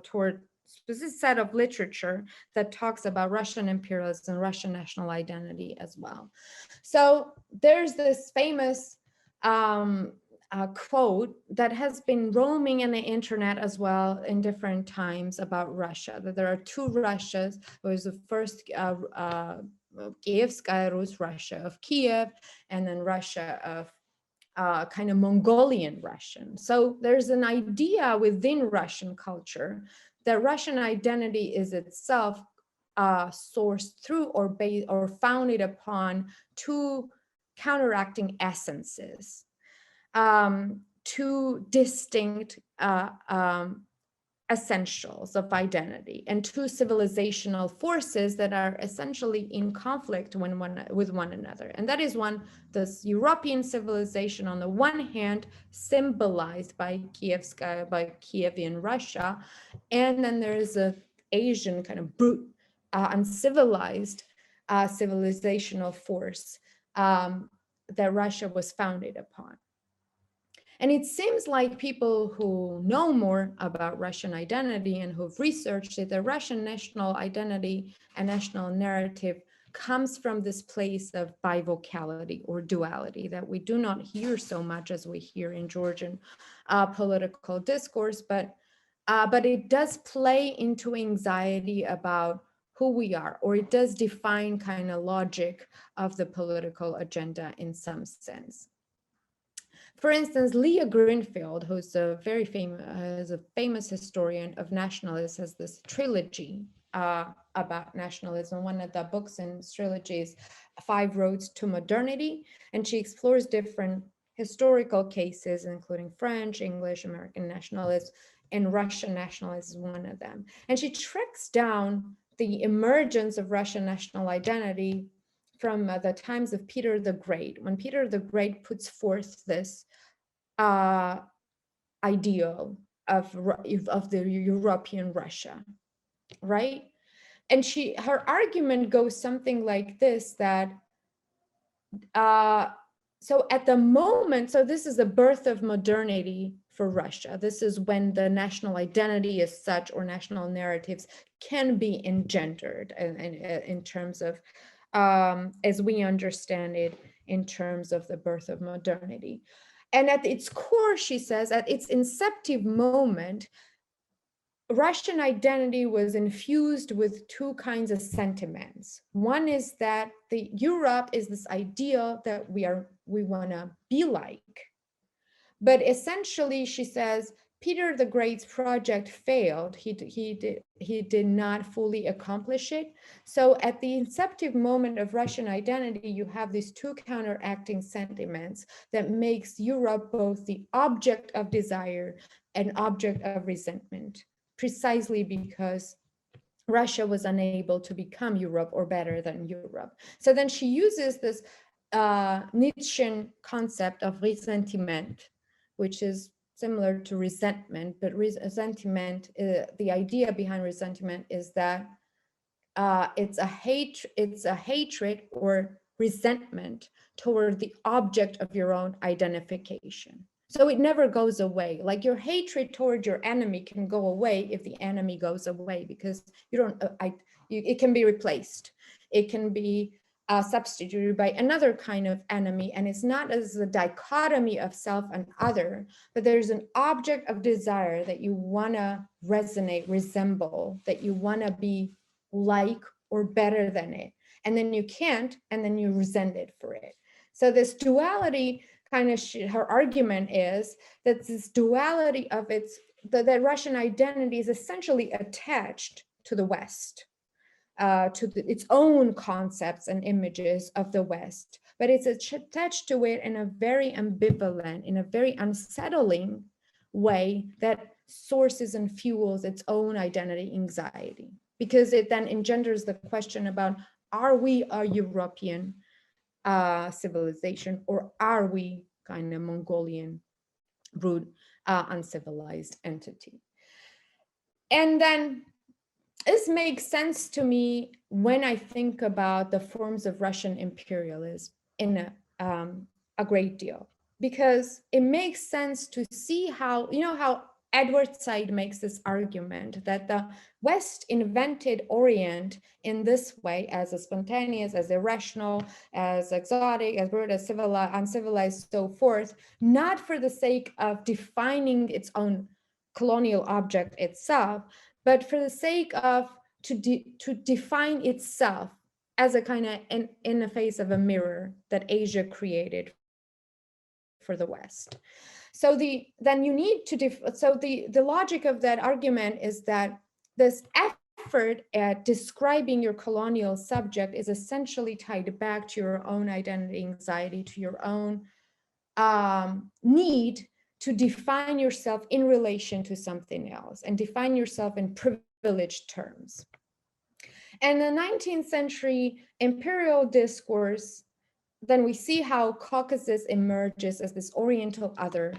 Speaker 1: toward specific set of literature that talks about Russian imperialism and Russian national identity as well. So there's this famous quote that has been roaming in the internet as well in different times about Russia, that there are two Russias. There was the first Kievskaya Rus, Russia of Kiev, and then Russia of kind of Mongolian Russian. So there's an idea within Russian culture that Russian identity is itself sourced through or founded upon two counteracting essences, two distinct essentials of identity, and two civilizational forces that are essentially in conflict with one another. And that is this European civilization on the one hand, symbolized by Kievian Russia, and then there is an Asian kind of brute, uncivilized civilizational force that Russia was founded upon. And it seems like people who know more about Russian identity and who've researched it, the Russian national identity and national narrative comes from this place of bivocality or duality that we do not hear so much as we hear in Georgian political discourse, but it does play into anxiety about who we are, or it does define kind of logic of the political agenda in some sense. For instance, Leah Greenfield, who's a very famous historian of nationalism, has this trilogy about nationalism. One of the books in this trilogy is 5 Roads to Modernity, and she explores different historical cases, including French, English, American nationalism, and Russian nationalism is one of them. And she tracks down the emergence of Russian national identity from the times of Peter the Great, when Peter the Great puts forth this ideal of the European Russia, right? And her argument goes something like this, that so at the moment, so this is the birth of modernity for Russia. This is when the national identity as such, or national narratives, can be engendered in terms of, as we understand it, in terms of the birth of modernity. And at its core, she says, at its inceptive moment, Russian identity was infused with two kinds of sentiments. One is that Europe is this ideal that we want to be like. But essentially, she says, Peter the Great's project failed. He did not fully accomplish it. So at the inceptive moment of Russian identity, you have these two counteracting sentiments that makes Europe both the object of desire and object of resentment, precisely because Russia was unable to become Europe or better than Europe. So then she uses this Nietzschean concept of ressentiment, which is similar to resentment, but resentment, the idea behind resentment is that it's a hatred or resentment toward the object of your own identification. So it never goes away. Like your hatred toward your enemy can go away if the enemy goes away, because it can be replaced. It can be substituted by another kind of enemy, and it's not as a dichotomy of self and other, but there's an object of desire that you want to resemble, that you want to be like or better than it, and then you can't, and then you resent it for it. So this duality kind of, her argument is that this duality of that Russian identity is essentially attached to the West, to its own concepts and images of the West, but it's attached to it in a very ambivalent, in a very unsettling way that sources and fuels its own identity anxiety, because it then engenders the question about, are we a European civilization, or are we kind of Mongolian, rude, uncivilized entity? And then this makes sense to me when I think about the forms of Russian imperialism, in a great deal, because it makes sense to see how, you know, how Edward Said makes this argument that the West invented Orient in this way as a spontaneous, as irrational, as exotic, as rude, as civilized, uncivilized, so forth, not for the sake of defining its own colonial object itself, but for the sake of to define itself as a kind of in the face of a mirror that Asia created for the West. So then you need to so the logic of that argument is that this effort at describing your colonial subject is essentially tied back to your own identity anxiety, to your own need to define yourself in relation to something else and define yourself in privileged terms. And the 19th century imperial discourse, then we see how Caucasus emerges as this Oriental other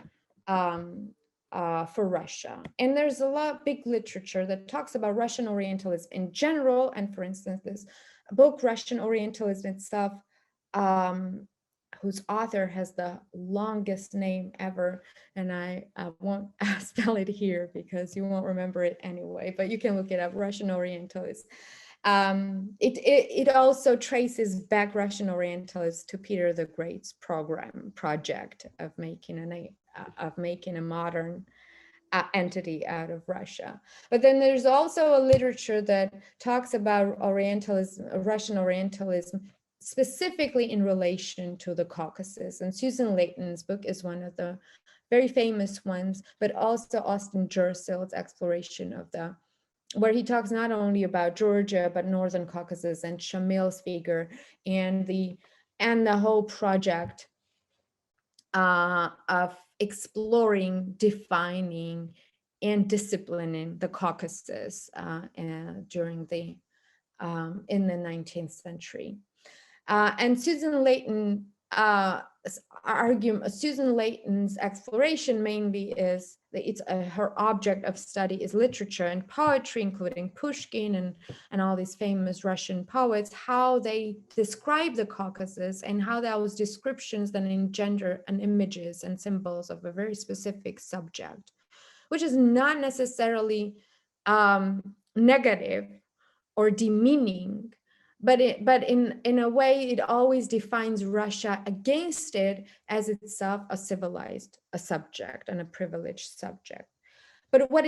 Speaker 1: for Russia. And there's a lot big literature that talks about Russian Orientalism in general. And for instance, this book, Russian Orientalism itself, whose author has the longest name ever. And I won't spell it here because you won't remember it anyway, but you can look it up, Russian Orientalism. It also traces back Russian Orientalists to Peter the Great's project of making a modern entity out of Russia. But then there's also a literature that talks about Orientalism, Russian Orientalism, specifically in relation to the Caucasus. And Susan Leighton's book is one of the very famous ones, but also Austin Jersil's exploration of where he talks not only about Georgia, but Northern Caucasus and Shamil's figure and the whole project of exploring, defining, and disciplining the Caucasus during in the 19th century. And Susan Leighton Susan Leighton's exploration mainly is that her object of study is literature and poetry, including Pushkin and all these famous Russian poets, how they describe the Caucasus and how those descriptions then engender and images and symbols of a very specific subject, which is not necessarily negative or demeaning, but in a way, it always defines Russia against it as itself a civilized, a subject and a privileged subject. But what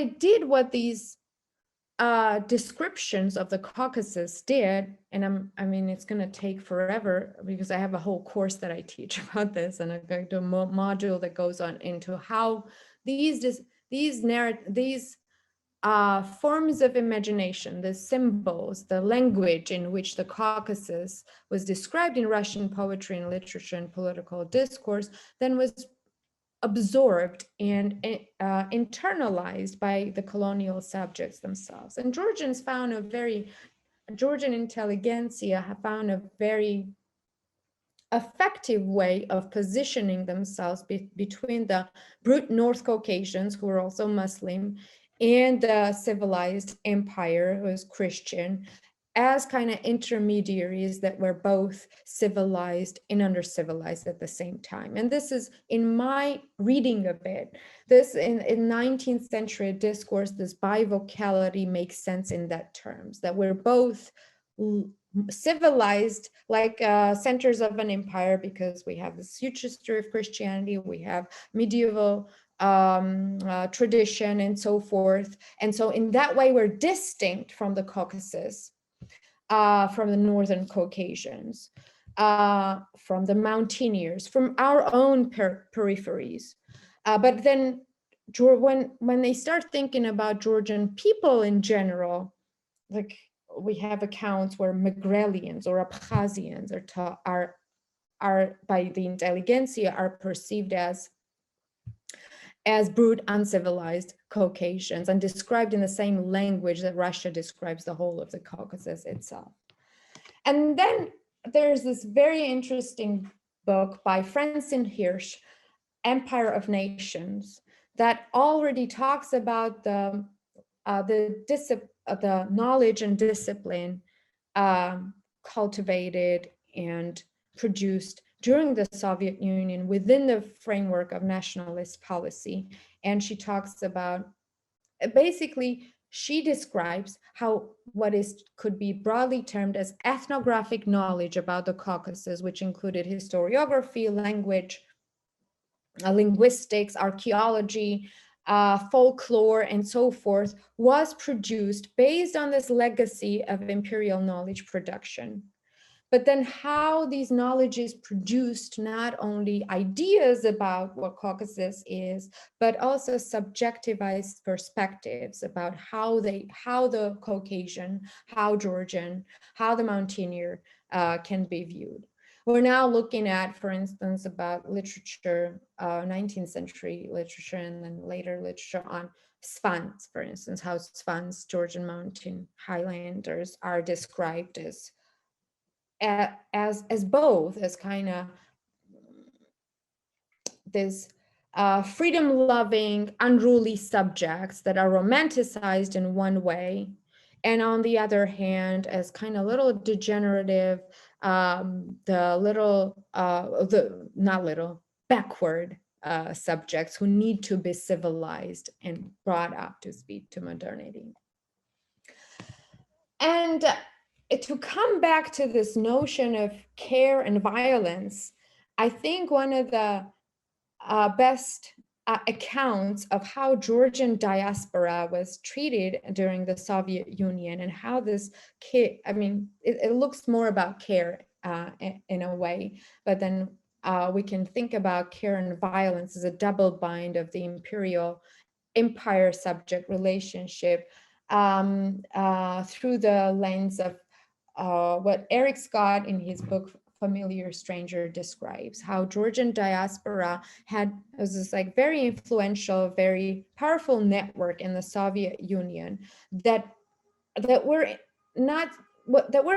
Speaker 1: these descriptions of the Caucasus did, and I mean, it's going to take forever because I have a whole course that I teach about this, and I'm going to do a module that goes on into how these forms of imagination, the symbols, the language in which the Caucasus was described in Russian poetry and literature and political discourse, then was absorbed and internalized by the colonial subjects themselves. And Georgian intelligentsia have found a very effective way of positioning themselves between the brute North Caucasians, who were also Muslim, and the civilized empire, who was Christian, as kind of intermediaries that were both civilized and under-civilized at the same time. And this is, in my reading of it, this in 19th century discourse, this bivocality makes sense in that terms, that we're both civilized like centers of an empire, because we have this huge history of Christianity, we have medieval tradition and so forth. And so in that way, we're distinct from the Caucasus, from the Northern Caucasians, from the mountaineers, from our own peripheries. But then when they start thinking about Georgian people in general, like we have accounts where Megrelians or Abkhazians are by the intelligentsia are perceived as brute, uncivilized Caucasians and described in the same language that Russia describes the whole of the Caucasus itself. And then there's this very interesting book by Francine Hirsch, Empire of Nations, that already talks about the knowledge and discipline cultivated and produced during the Soviet Union within the framework of nationalist policy. And she talks about, basically, she describes how what could be broadly termed as ethnographic knowledge about the Caucasus, which included historiography, language, linguistics, archaeology, folklore, and so forth, was produced based on this legacy of imperial knowledge production. But then how these knowledges produced not only ideas about what Caucasus is, but also subjectivized perspectives about how the Caucasian, how Georgian, how the mountaineer can be viewed. We're now looking at, for instance, about literature, 19th century literature, and then later literature on Svans, for instance, how Svans, Georgian mountain highlanders, are described as both, as kind of this freedom-loving, unruly subjects that are romanticized in one way, and on the other hand, as kind of little degenerative, backward subjects who need to be civilized and brought up to speed to modernity. And to come back to this notion of care and violence, I think one of the best accounts of how Georgian diaspora was treated during the Soviet Union and how this care, I mean, it looks more about care in a way, but then we can think about care and violence as a double bind of the imperial empire subject relationship through the lens of what Eric Scott in his book Familiar Stranger describes, how Georgian diaspora was this like very influential, very powerful network in the Soviet Union that were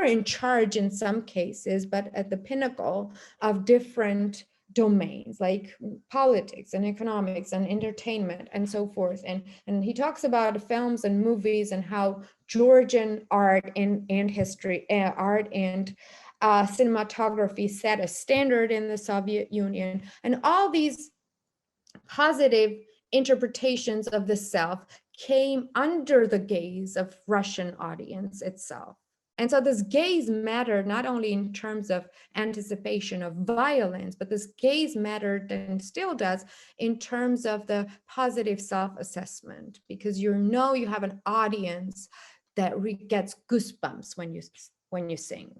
Speaker 1: in charge in some cases, but at the pinnacle of different domains like politics and economics and entertainment and so forth. And he talks about films and movies and how Georgian art and history, art and cinematography set a standard in the Soviet Union. And all these positive interpretations of the self came under the gaze of Russian audience itself. And so this gaze mattered not only in terms of anticipation of violence, but this gaze mattered and still does in terms of the positive self-assessment, because you have an audience that gets goosebumps when you sing,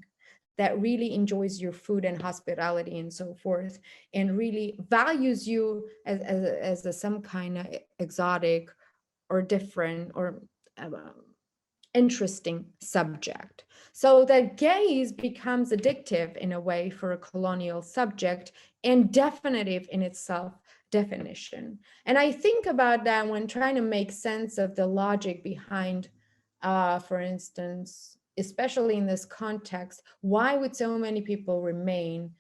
Speaker 1: that really enjoys your food and hospitality and so forth, and really values you as some kind of exotic or different or interesting subject. So that gaze becomes addictive in a way for a colonial subject and definitive in its self-definition. And I think about that when trying to make sense of the logic behind, for instance, especially in this context, why would so many people remain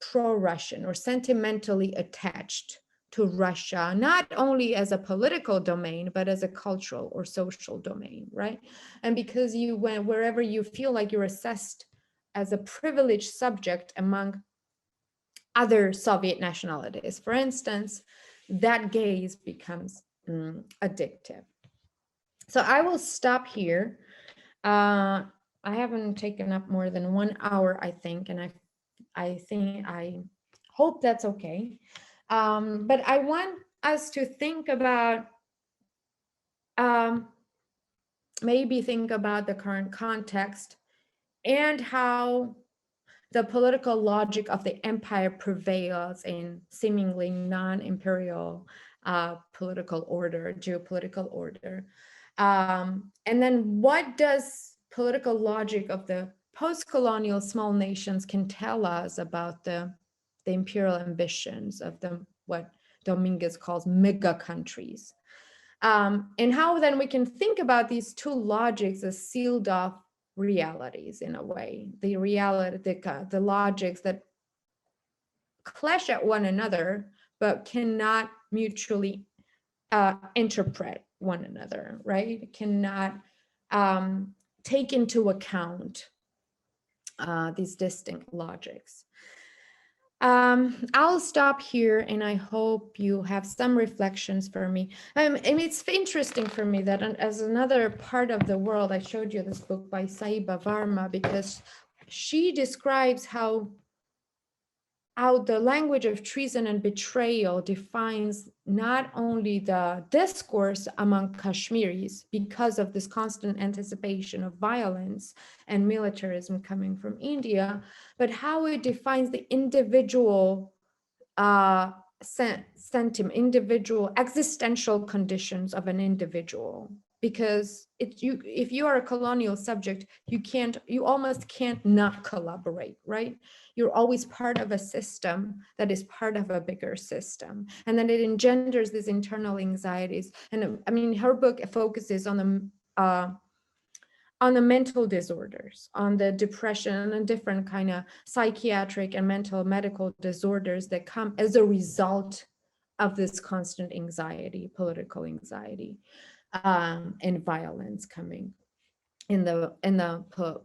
Speaker 1: pro-Russian or sentimentally attached to Russia, not only as a political domain, but as a cultural or social domain, right? And because wherever you feel like you're assessed as a privileged subject among other Soviet nationalities, for instance, that gaze becomes addictive. So I will stop here. I haven't taken up more than 1 hour, I think, and I hope that's okay. But I want us to think about, maybe think about the current context and how the political logic of the empire prevails in seemingly non-imperial political order, geopolitical order. And then what does political logic of the post-colonial small nations can tell us about the imperial ambitions of what Dominguez calls mega countries, and how then we can think about these two logics as sealed off realities in a way, the logics that clash at one another but cannot mutually interpret one another, right? Cannot take into account these distinct logics. I'll stop here, and I hope you have some reflections for me. And it's interesting for me that as another part of the world, I showed you this book by Saiba Varma, because she describes how the language of treason and betrayal defines not only the discourse among Kashmiris because of this constant anticipation of violence and militarism coming from India, but how it defines the individual sentiment, individual existential conditions of an individual. Because if you are a colonial subject, you almost can't not collaborate, right? You're always part of a system that is part of a bigger system. And then it engenders these internal anxieties. And I mean, her book focuses on the mental disorders, on the depression and different kind of psychiatric and mental medical disorders that come as a result of this constant anxiety, political anxiety, and violence coming in the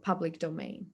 Speaker 1: public domain.